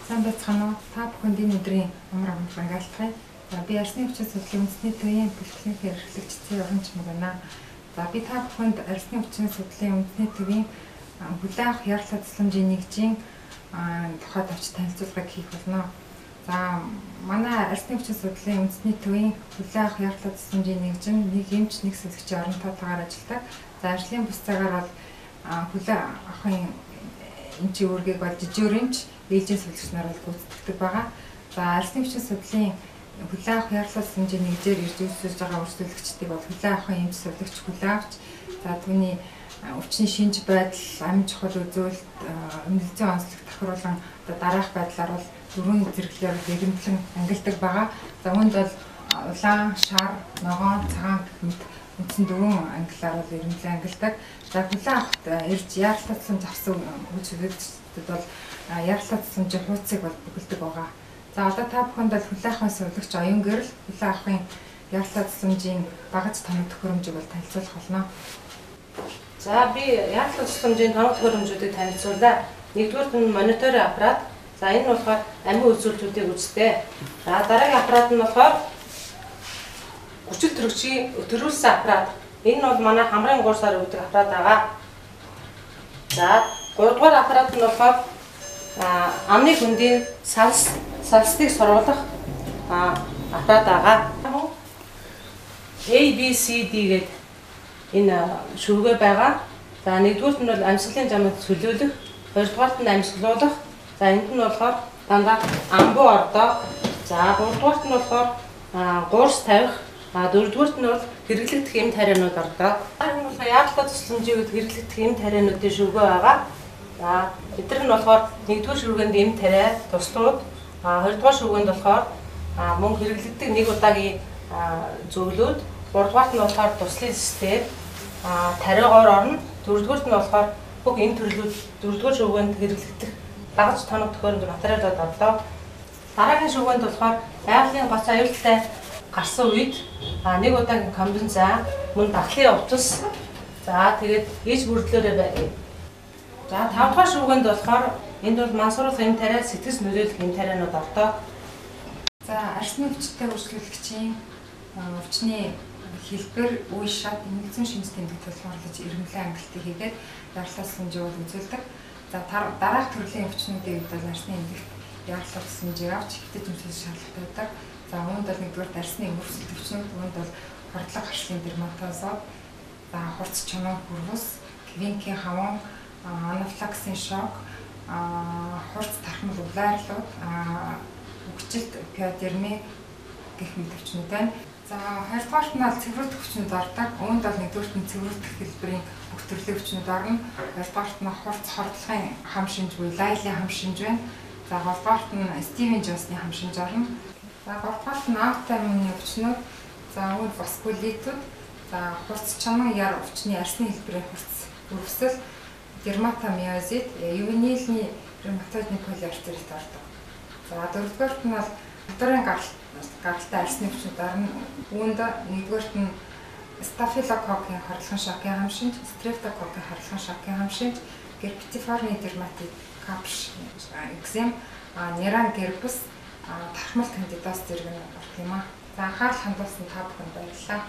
Сайн байцгаана уу? Та бүхэнд энэ өдрийн амар амгалан ангалтгая. За би арсны хүчин судлалын үндэсний төвийн бэлтгэлийн эрхлэгч Цэцэр Орончмаг байна. За би та бүхэнд арсны хүчин судлалын үндэсний төвийн хүлээн авах ярлал тусламжийн нэгжийн тухайд авч танилцуулгыг хийх болно. За манай арсны хүчин судлалын үндэсний төвийн хүлээн авах ярлал тусламжийн нэгж нь нэг эмч нэг сэлгчийн оронтойгоор ажилладаг. За ажлын бус цагаар бол хүлээн авахын эмчийн үүргийг бол жижигөрэмч ээлжийн сэлгч нар бол гүйцэтгэдэг байгаа. За арсны хүчин судлалын хүлээн авах ярлал тусламжийн нэгжээр ирж үүсгэж байгаа өрсөлдөгчдийг бол хүлээн авахын эмч сэлгч хүлээн авч за түүний өвчин шинж байдал, амин чухал үзүүлэлт, эмнэлзийн онцлог тохируулан дараах байдлаар бол дөрвөн зэрэглэлээр эрэмблэн ангилдаг байгаа. За үүнд бол улаан, шар, ногоон, цагаан гэх мэт үндсэн дөрвөн ангиллаар бол эрэмблэн ангилдаг. За хүлээн авахт ирж ярлал тусламж авсан үзүүлэгчдэд бол ярлал тусламжийн хуудсыг бол бүгэлдэг байгаа. За одоо та бүхэнд бол хүлээн авахын сувлагч оюун гэрэл хүлээн авахын ярлал тусламжийн багаж тоног төхөөрөмжийг бол танилцуулах болно. За би ярлал тусламжийн тоног төхөөрөмжүүдийг танилцуулаа. Нэгдүгээр нь мониторын аппарат. За энэ нь болохоор амин үзүүлэлтүүдийг үздэг. За дараагийн аппарат нь болохоор хүчил төрөгчийн төрүүлсэн аппарат. Энэ нь бол манай хамрын 3 сар өгдөг аппарат байгаа. За 3 дугаар аппарат нь болохоор амны хөндийн салстыг сургуулах аппарат байгаа. ABCD гэдэг энэ шүргээ байгаа. За нэгдүгüүрт нь бол амьсгалын жамд чөлөөлөх, хоёрдугаарт нь амьсгалуулах. За энд нь болохоор дандаа амбуу ордоо. За гуравдугаарт нь болохоор гуурс тавих. Дөрөвдүгüүрт нь бол хэрэглэгдэх эм тарианууд ордог. Энэ бол яадлал тусламжийг хэрэглэгдэх эм тариануудын шүргээ байгаа. За эдгээр нь болохоор нэгдүгээр шүргээнд эм тариа туслууд, хоёрдугаар шүргээнд болохоор мөн хэрэглэгдэх нэг удаагийн зөвлөд, гуравдугаарт нь болохоор туслын систем тариагоор орно. Дөрөвдүгüүрт нь болохоор бүх эм төрлүүд дөрөвдүгээр шүргээнд хэрэглэгдэх багаж тоног төхөөрөмж материалууд орлоо. Дараагийн шүргээнд болохоор байгалийн гоц аюултай гарсан үед нэг удаагийн комбинза, мөн дахлын увцас, за тэгээд иж бүрдлөөрөө байна. За 5 дахь шүргээнд болохоор энд бол мансууруулах эм тариа, сэтгэс нөлөөлөх эм тарианууд ордог. За арсны хүчтэй өрсөлдөгчийн өвчний хэлбэр, үе шат, эмнэлзэн шинж тэмдэг тулгуурлаж эргэмлэн ангилтыг хийгээд ярлал тусламжийг үзүүлдэг. За дараах төрлийн өвчнүүдийн үед бол арсны эмнэлэгт ярлал тусламжийг авч хэвтэж өмсөх шаардлагатай байдаг. За үүнд бол нэгдүгээр арсны өрсөлдөгчнүүд, үүнд бол хордлого харшлын дерматозод, за хурц чонон хүрвэс, квинкийн хаван, анафилаксийн шок, хурц тархмал улайрлууд, үгжилт пиодерми гэх мэт өвчнүүд байна. За хоёрдугаарт нь бол цэврүүлэх өвчнүүд ордог. Үүнд бол нэгдүгээрт нь цэврүүлэх хэлбэрийн бүх төрлийн өвчнүүд орно. Хоёрдугаарт нь хурц хордлогын хам шинж буюу лайлийн хам шинж байна. За гуравдугаарт нь Стивен Джонсны хам шинж орно. За гуравдугаарт нь автоиммуны өвчнүүд, за үүнд васкулитууд, за хурц чонон яр өвчний арсны хэлбэрийн хурц өргөсөл, дерматомиозит, ювенилний ревматоидны полиартерит ордог. За дөрөвдүгээрт нь бол моторын гаралтай арсны өвчнүүд орно. Үүнд нэгдүгээрт нь стафилококкийн хордлогын шокын хам шинж, стрептококкийн хордлогын шокын хам шинж, герпетиформи дерматит, капш, экзем, неран герпес, тархмал кандидоз зэрэг нь ордог юм аа. За анхаарал хандуулсан та бүхэнд баярлалаа.